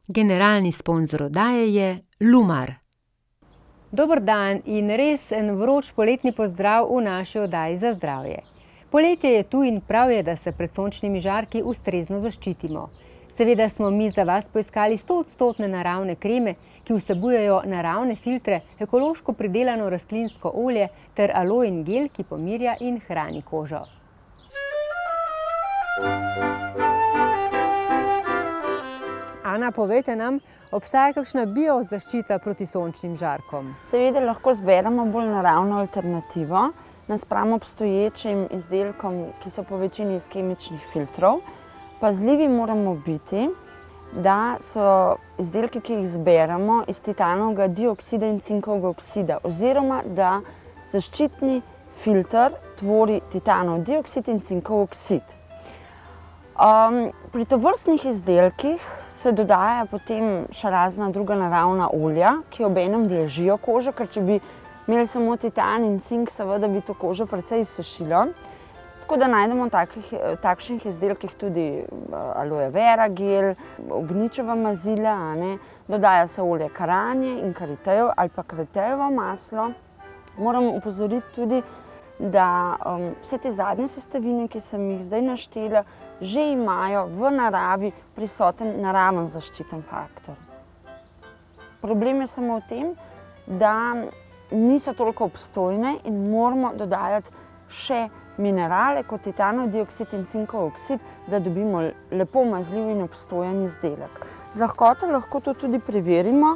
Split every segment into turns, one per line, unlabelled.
Generalni sponzor oddaje je Lumar.
Dober dan in res en vroč poletni pozdrav v naši oddaji za zdravje. Poletje je tu in prav je, da se pred sončnimi žarki ustrezno zaščitimo. Seveda smo mi za vas poiskali 100% naravne kreme, ki vsebujejo naravne filtre, ekološko pridelano rastlinsko olje ter aloin gel, ki pomirja in hrani kožo. Ana, povejte nam, obstaja kakšna biozaščita proti sončnim žarkom?
Seveda lahko zberemo bolj naravno alternativo naspram obstoječim izdelkom, ki so po večini iz kemičnih filtrov. Pazljivi moramo biti, da so izdelki, ki jih zberemo, iz titanovega dioksida in cinkovega oksida, oziroma da zaščitni filter tvori titanov dioksid in cinkov oksid. Pri tovrstnih izdelkih se dodaja potem še razna druga naravna olja, ki obenem blažijo kožo, ker če bi imeli samo titan in cink, seveda bi to kožo precej izsušilo. Tako da najdemo v takšnih izdelkih tudi aloe vera gel, ognjičeva mazila, dodaja se olje karanje in karitejev ali pa karitejevo maslo. Moramo opozoriti tudi, da vse te zadnje sestavine, ki sem jih zdaj naštela, že imajo v naravi prisoten naraven zaščiten faktor. Problem je samo v tem, da niso toliko obstojne in moramo dodajati še minerale kot titanov dioksid in cinkov oksid, da dobimo lepo mazljiv in obstojen izdelek. Z lahkoto lahko to tudi preverimo,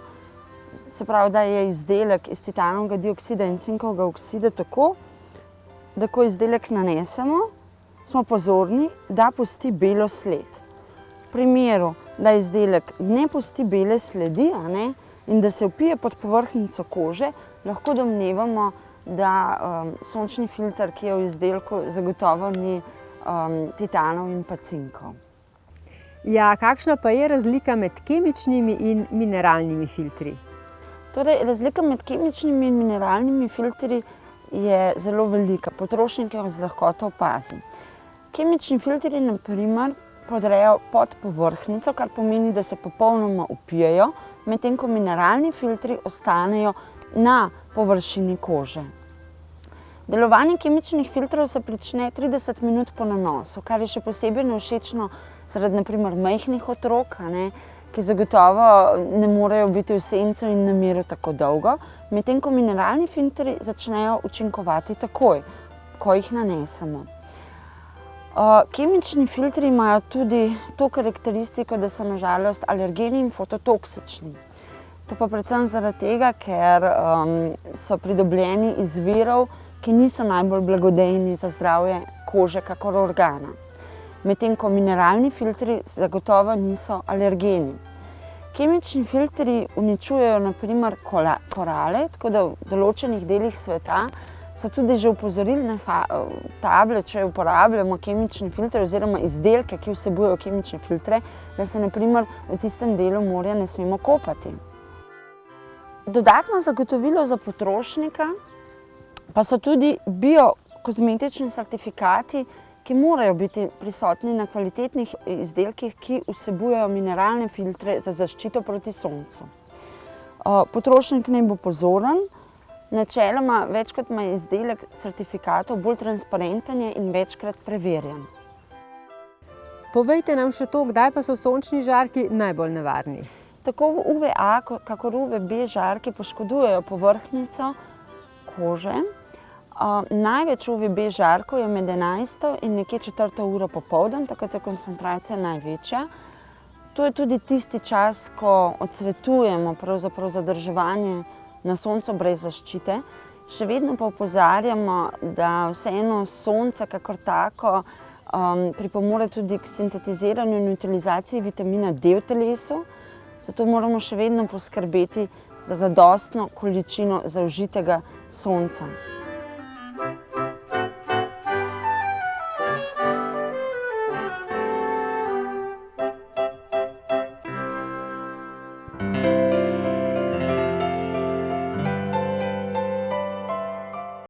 se pravi, da je izdelek iz titanovega dioksida in cinkovega oksida tako, da ko izdelek nanesemo, smo pozorni, da pusti belo sled. V primeru, da izdelek ne pusti bele sledi, in da se vpije pod povrhnjico kože, lahko domnevamo, da sončni filter, ki je v izdelku, zagotovo ni titanov in pa cinkov.
Ja, kakšna pa je razlika med kemičnimi in mineralnimi filtri?
Torej, razlika med kemičnimi in mineralnimi filtri je zelo velika. Potrošnik jo z lahkoto opazi. Kemični filtri, na primer, podrejo pod povrhnjico, kar pomeni, da se popolnoma vpijejo, medtem ko mineralni filtri ostanejo na površini kože. Delovanje kemičnih filtrov se prične 30 minut po nanosu, kar je še posebej nevšečno zaradi, na primer, majhnih otrok, ki zagotovo ne morejo biti v sencu in na miru tako dolgo, medtem ko mineralni filtri začnejo učinkovati takoj, ko jih nanesemo. Kemični filtri imajo tudi to karakteristiko, da so na žalost alergeni in fototoksični. To pa predvsem zaradi tega, ker so pridobljeni iz virov, ki niso najbolj blagodejni za zdravje kože kakor organa. Medtem ko mineralni filtri zagotovo niso alergeni. Kemični filtri uničujejo na primer korale, tako da v določenih delih sveta so tudi že opozorili na table, če uporabljamo kemični filtre oziroma izdelke, ki vsebujejo kemične filtre, da se na primer v tistem delu morja ne smemo kopati. Dodatno zagotovilo za potrošnika pa so tudi biokozmetični certifikati, ki morajo biti prisotni na kvalitetnih izdelkih, ki vsebujejo mineralne filtre za zaščito proti soncu. Potrošnik naj bo pozoren, načeloma večkrat ima izdelek certifikatov bolj transparenten in večkrat preverjen.
Povejte nam še to, kdaj pa so sončni žarki najbolj nevarni?
Tako UVA kakor UVB žarki poškodujejo povrhnjico kože. Največ UVB žarkov je med 11. in nekje 4. uro popoldan, takrat je koncentracija največja. To je tudi tisti čas, ko odsvetujemo pravzaprav zadrževanje na soncu brez zaščite. Še vedno pa opozarjamo, da vseeno sonce kakor tako pripomore tudi k sintetiziranju in utilizaciji vitamina D v telesu, zato moramo še vedno poskrbeti za zadostno količino zaužitega sonca.